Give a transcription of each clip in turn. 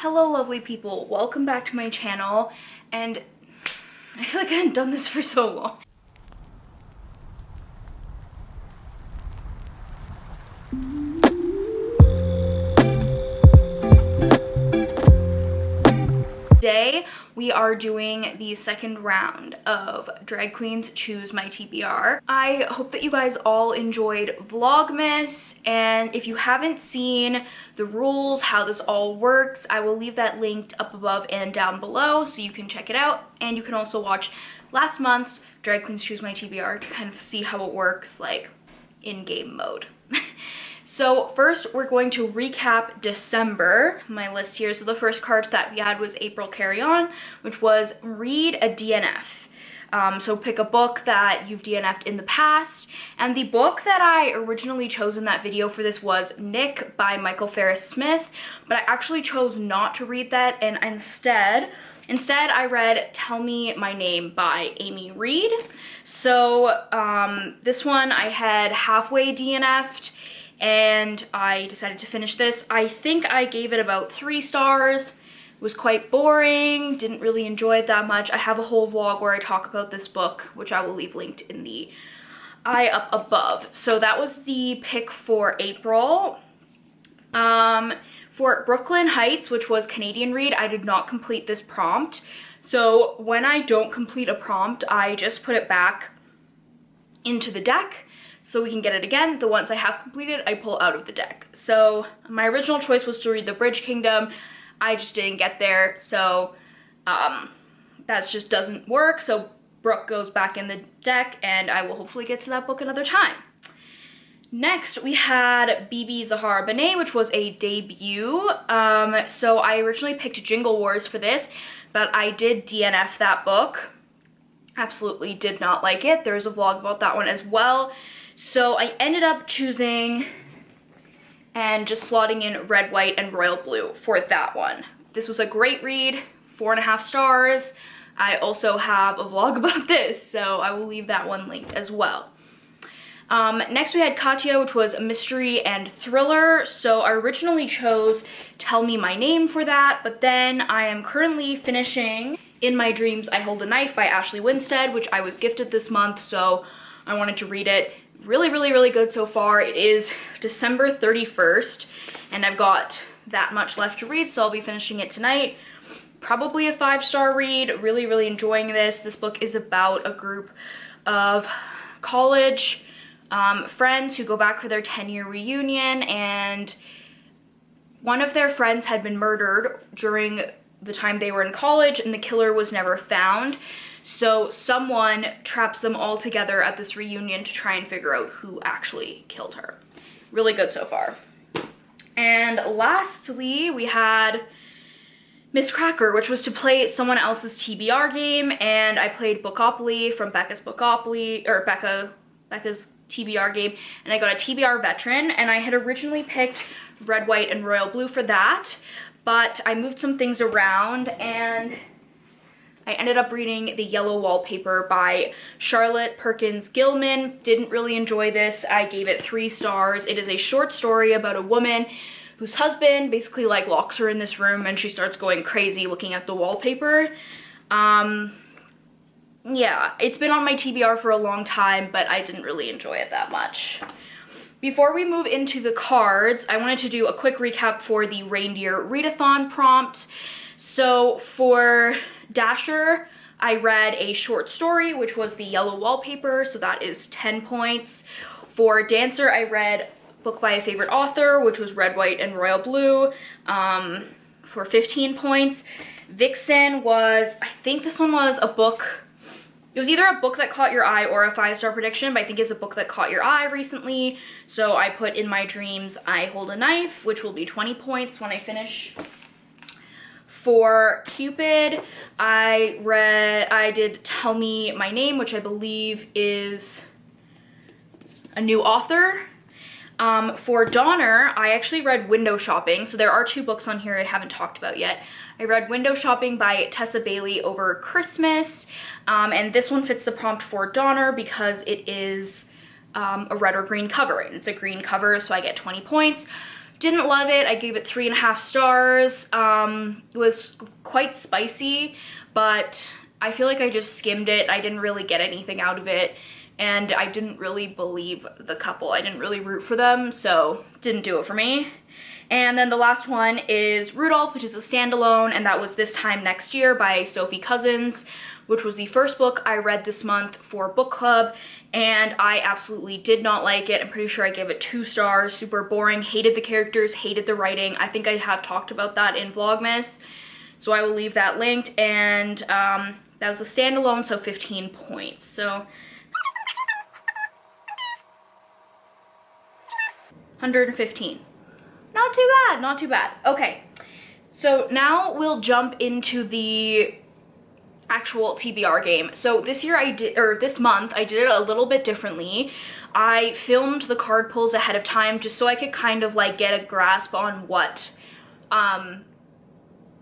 Hello lovely people, welcome back to my channel, and I feel like I haven't done this for so long. Today we are doing the second round of Drag Queens Choose My TBR. I hope that you guys all enjoyed Vlogmas, and if you haven't seen the rules, how this all works, I will leave that linked up above and down below so you can check it out. And you can also watch last month's Drag Queens Choose My TBR to kind of see how it works like in game mode. So first we're going to recap December, my list here. So the first card that we had was April Carry On, which was read a DNF. So pick a book that you've DNF'd in the past. And the book that I originally chose in that video for this was Nick by Michael Ferris Smith, but I actually chose not to read that, and instead I read Tell Me My Name by Amy Reed. So this one I had halfway DNF'd, and I decided to finish this. I think I gave it about 3 stars. It was quite boring, didn't really enjoy it that much. I have a whole vlog where I talk about this book, which I will leave linked in the eye up above. So that was the pick for April. For Brooklyn Heights, which was Canadian Read, I did not complete this prompt. So when I don't complete a prompt, I just put it back into the deck so we can get it again. The ones I have completed, I pull out of the deck. So my original choice was to read The Bridge Kingdom. I just didn't get there, so that just doesn't work. So Brooke goes back in the deck, and I will hopefully get to that book another time. Next, we had Bibi Zahara Benet, which was a debut. So I originally picked Jingle Wars for this, but I did DNF that book. Absolutely did not like it. There's a vlog about that one as well. So I ended up choosing and just slotting in Red, White, and Royal Blue for that one. This was a great read, 4.5 stars. I also have a vlog about this, so I will leave that one linked as well. Next we had Katya, which was a mystery and thriller. So I originally chose Tell Me My Name for that, but then I am currently finishing In My Dreams I Hold a Knife by Ashley Winstead, which I was gifted this month, so I wanted to read it. Really good so far. It is December 31st, and I've got that much left to read, so I'll be finishing it tonight. Probably a 5-star read. Really enjoying this. This book is about a group of college friends who go back for their 10-year reunion, and one of their friends had been murdered during the time they were in college, and the killer was never found. So someone traps them all together at this reunion to try and figure out who actually killed her. Really good so far. And lastly, we had Miss Cracker, which was to play someone else's TBR game, and I played Bookopoly from Becca's Bookopoly, or Becca's TBR game, and I got a TBR veteran, and I had originally picked Red, White, and Royal Blue for that, but I moved some things around, and I ended up reading The Yellow Wallpaper by Charlotte Perkins Gilman. Didn't really enjoy this. I gave it 3 stars. It is a short story about a woman whose husband basically like locks her in this room, and she starts going crazy looking at the wallpaper. Yeah, it's been on my TBR for a long time, but I didn't really enjoy it that much. Before we move into the cards, I wanted to do a quick recap for the Reindeer Readathon prompt. So for Dasher, I read a short story, which was The Yellow Wallpaper, so that is 10 points. For Dancer, I read a book by a favorite author, which was Red, White, and Royal Blue, for 15 points. Vixen was, I think this one was a book, it was either a book that caught your eye or a 5-star prediction, but I think it's a book that caught your eye recently, so I put In My Dreams I Hold a Knife, which will be 20 points when I finish. For Cupid, I did Tell Me My Name, which I believe is a new author. For Donner, I actually read Window Shopping. So there are 2 books on here I haven't talked about yet. I read Window Shopping by Tessa Bailey over Christmas, and this one fits the prompt for Donner because it is a red or green cover, and it's a green cover, so I get 20 points. Didn't love it. I gave it 3.5 stars. It was quite spicy, but I feel like I just skimmed it. I didn't really get anything out of it, and I didn't really believe the couple. I didn't really root for them, so didn't do it for me. And then the last one is Rudolph, which is a standalone, and that was This Time Next Year by Sophie Cousins, which was the first book I read this month for book club, and I absolutely did not like it. I'm pretty sure I gave it 2 stars. Super boring, hated the characters, hated the writing. I think I have talked about that in Vlogmas, so I will leave that linked. And that was a standalone, so 15 points. So 115. Not too bad, not too bad. Okay, so now we'll jump into the actual TBR game. So this month I did it a little bit differently. I filmed the card pulls ahead of time just so I could kind of like get a grasp on what,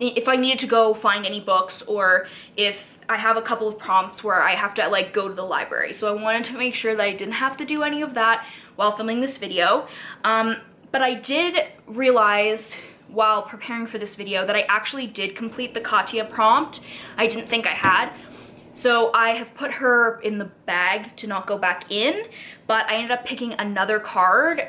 if I needed to go find any books, or if I have a couple of prompts where I have to like go to the library. So I wanted to make sure that I didn't have to do any of that while filming this video. But I did realize while preparing for this video that I actually did complete the Katya prompt. I didn't think I had. So I have put her in the bag to not go back in, but I ended up picking another card,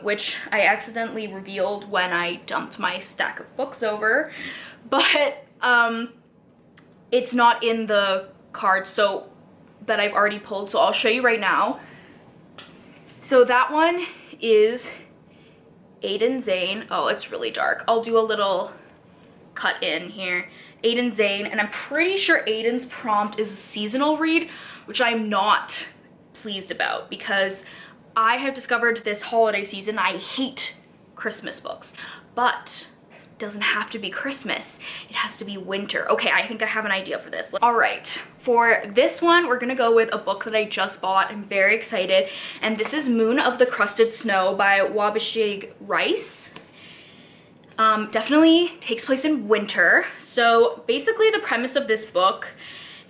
which I accidentally revealed when I dumped my stack of books over. But it's not in the card so that I've already pulled, so I'll show you right now. So that one is Aiden Zane. Oh, it's really dark. I'll do a little cut in here. Aiden Zane, and I'm pretty sure Aiden's prompt is a seasonal read, which I'm not pleased about because I have discovered this holiday season I hate Christmas books, but it doesn't have to be Christmas. It has to be winter. Okay, I think I have an idea for this. All right, for this one, we're gonna go with a book that I just bought. I'm very excited, and this is Moon of the Crusted Snow by Wabashig Rice. Definitely takes place in winter. So basically the premise of this book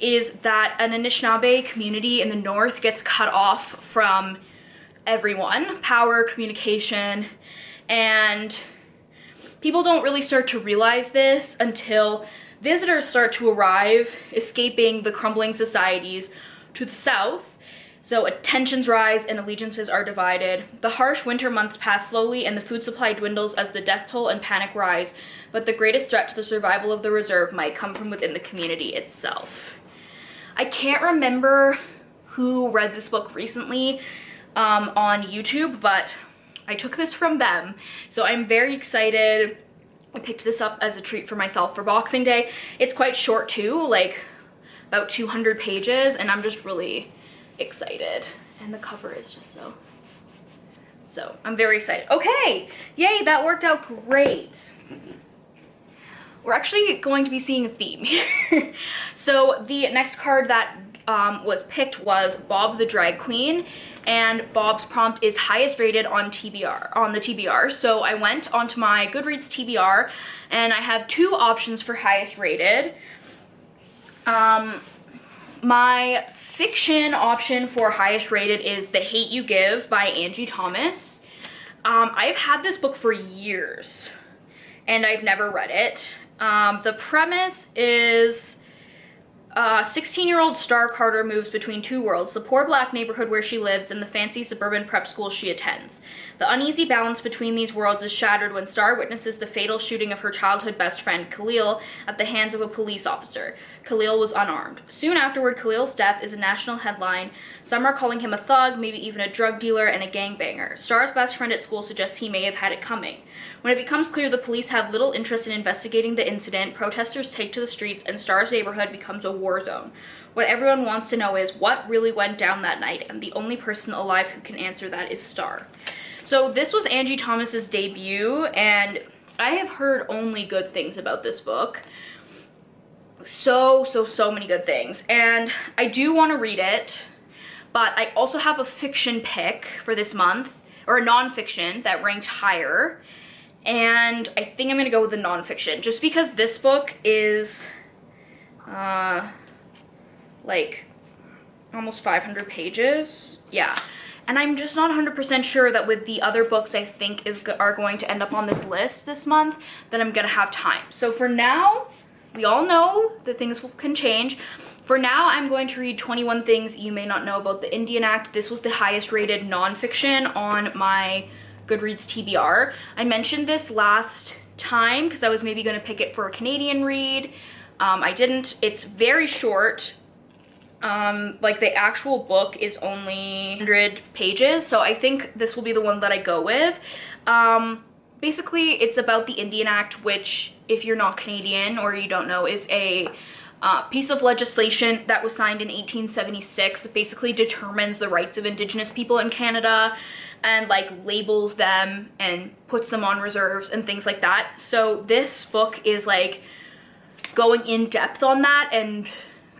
is that an Anishinaabe community in the north gets cut off from everyone, power, communication, and people don't really start to realize this until visitors start to arrive, escaping the crumbling societies to the south. So tensions rise and allegiances are divided. The harsh winter months pass slowly and the food supply dwindles as the death toll and panic rise, but the greatest threat to the survival of the reserve might come from within the community itself. I can't remember who read this book recently on YouTube, but I took this from them, so I'm very excited. I picked this up as a treat for myself for Boxing Day. It's quite short too, like about 200 pages, and I'm just really excited, and the cover is just so I'm very excited. Okay, yay, that worked out great. We're actually going to be seeing a theme here. So the next card that was picked was Bob the Drag Queen, and Bob's prompt is highest rated on the TBR. So I went onto my Goodreads TBR and I have 2 options for highest rated. My fiction option for highest rated is The Hate You Give by Angie Thomas. I've had this book for years and I've never read it. The premise is 16-year-old Star Carter moves between 2 worlds, the poor black neighborhood where she lives and the fancy suburban prep school she attends. The uneasy balance between these worlds is shattered when Star witnesses the fatal shooting of her childhood best friend, Khalil, at the hands of a police officer. Khalil was unarmed. Soon afterward, Khalil's death is a national headline. Some are calling him a thug, maybe even a drug dealer and a gangbanger. Star's best friend at school suggests he may have had it coming. When it becomes clear the police have little interest in investigating the incident, protesters take to the streets and Star's neighborhood becomes a war zone. What everyone wants to know is what really went down that night, and the only person alive who can answer that is Star. So this was Angie Thomas's debut, and I have heard only good things about this book. So many good things, and I do want to read it, but I also have a fiction pick for this month, or a non-fiction that ranked higher, and I think I'm gonna go with the non-fiction just because this book is like almost 500 pages. Yeah, and I'm just not 100% sure that with the other books I think are going to end up on this list this month, that I'm gonna have time. So for now, we all know that things can change. For now, I'm going to read 21 Things You May Not Know About the Indian Act. This was the highest rated nonfiction on my Goodreads TBR. I mentioned this last time because I was maybe going to pick it for a Canadian read. I didn't. It's very short. Like the actual book is only 100 pages, so I think this will be the one that I go with. Basically, it's about the Indian Act, which, if you're not Canadian or you don't know, is a piece of legislation that was signed in 1876 that basically determines the rights of Indigenous people in Canada and like labels them and puts them on reserves and things like that. So this book is like going in depth on that and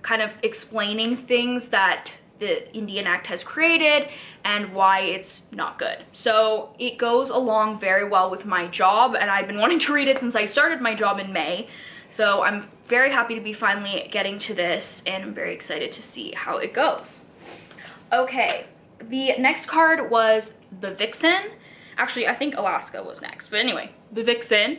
kind of explaining things that the Indian Act has created and why it's not good. So it goes along very well with my job, and I've been wanting to read it since I started my job in May. So I'm very happy to be finally getting to this, and I'm very excited to see how it goes. Okay, the next card was the Vixen. Actually, I think Alaska was next, but anyway, the Vixen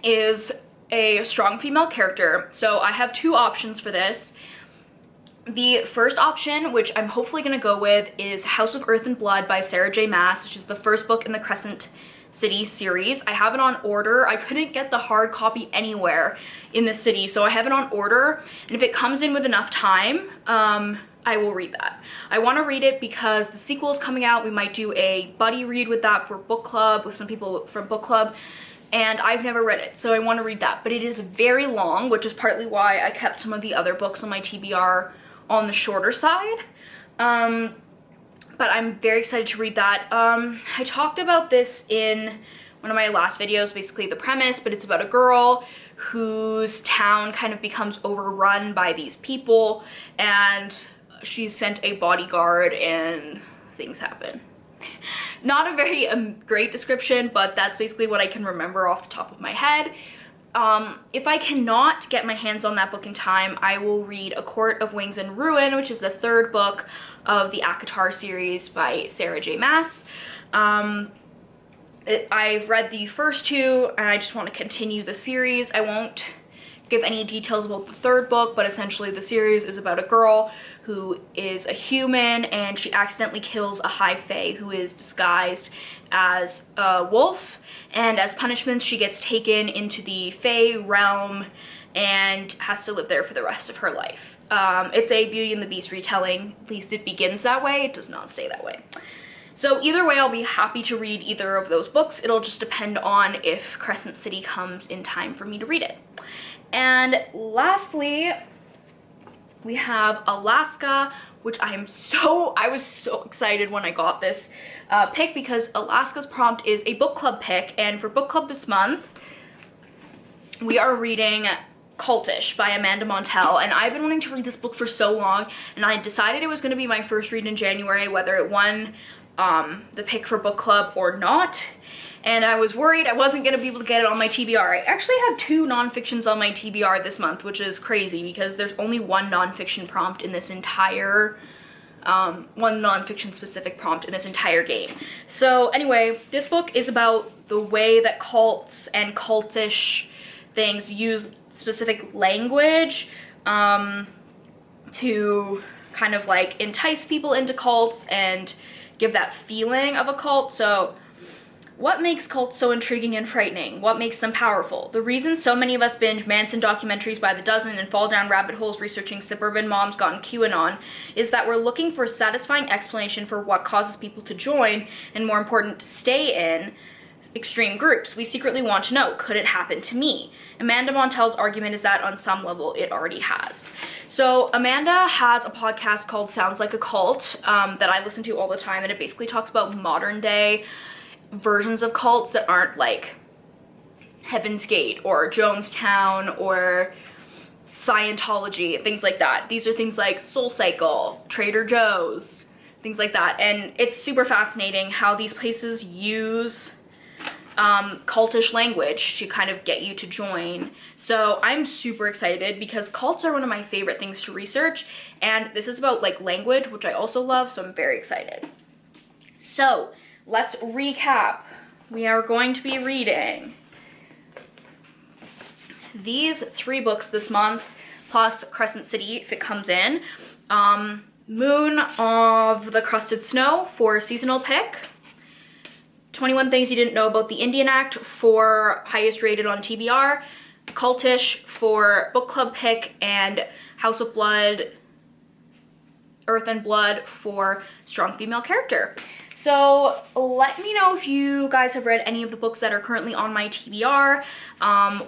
is a strong female character. So I have two options for this. The first option, which I'm hopefully going to go with, is House of Earth and Blood by Sarah J. Maas, which is the first book in the Crescent City series. I have it on order. I couldn't get the hard copy anywhere in the city, so I have it on order, and if it comes in with enough time, I will read that. I want to read it because the sequel is coming out. We might do a buddy read with that for book club, with some people from book club, and I've never read it, so I want to read that. But it is very long, which is partly why I kept some of the other books on my TBR on the shorter side. But I'm very excited to read that. I talked about this in one of my last videos, basically the premise, but it's about a girl whose town kind of becomes overrun by these people, and she's sent a bodyguard and things happen. Not a very great description, but that's basically what I can remember off the top of my head. If I cannot get my hands on that book in time, I will read A Court of Wings and Ruin, which is the third book of the ACOTAR series by Sarah J. Maas. I've read the first two, and I just want to continue the series. I won't give any details about the third book, but essentially the series is about a girl who is a human, and she accidentally kills a high fae who is disguised as a wolf, and as punishment she gets taken into the fae realm and has to live there for the rest of her life. It's a Beauty and the Beast retelling. At least it begins that way. It does not stay that way. So either way, I'll be happy to read either of those books. It'll just depend on if Crescent City comes in time for me to read it. And lastly, we have Alaska, which I was so excited when I got this pick, because Alaska's prompt is a book club pick, and for book club this month, we are reading Cultish by Amanda Montel, and I've been wanting to read this book for so long, and I decided it was going to be my first read in January, whether it won the pick for book club or not, and I was worried I wasn't going to be able to get it on my TBR. I actually have two nonfictions on my TBR this month, which is crazy because there's only one nonfiction prompt in this entire, one nonfiction specific prompt in this entire game. So anyway, this book is about the way that cults and cultish things use specific language to kind of like entice people into cults and give that feeling of a cult. So what makes cults so intriguing and frightening? What makes them powerful? The reason so many of us binge Manson documentaries by the dozen and fall down rabbit holes researching suburban moms gone QAnon is that we're looking for a satisfying explanation for what causes people to join, and more important, to stay in extreme groups. We secretly want to know, could it happen to me? Amanda Montel's argument is that on some level it already has. So Amanda has a podcast called Sounds Like a Cult that I listen to all the time, and it basically talks about modern day versions of cults that aren't like Heaven's Gate or Jonestown or Scientology, things like that. These are things like Soul Cycle, Trader Joe's, things like that, and it's super fascinating how these places use cultish language to kind of get you to join. So I'm super excited because cults are one of my favorite things to research, and this is about like language, which I also love, so I'm very excited. So let's recap. We are going to be reading these 3 books this month, plus Crescent City if it comes in. Moon of the Crusted Snow for seasonal pick. 21 Things You Didn't Know About the Indian Act for highest rated on TBR. Cultish for book club pick, and House of Blood, Earth and Blood for strong female character. So let me know if you guys have read any of the books that are currently on my TBR,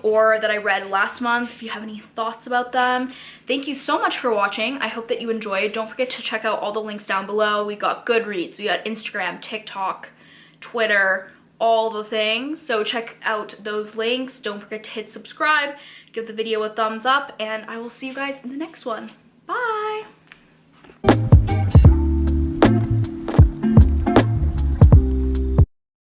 or that I read last month, if you have any thoughts about them. Thank you so much for watching. I hope that you enjoyed. Don't forget to check out all the links down below. We got Goodreads, we got Instagram, TikTok, Twitter, all the things. So check out those links. Don't forget to hit subscribe, give the video a thumbs up, and I will see you guys in the next one. Bye!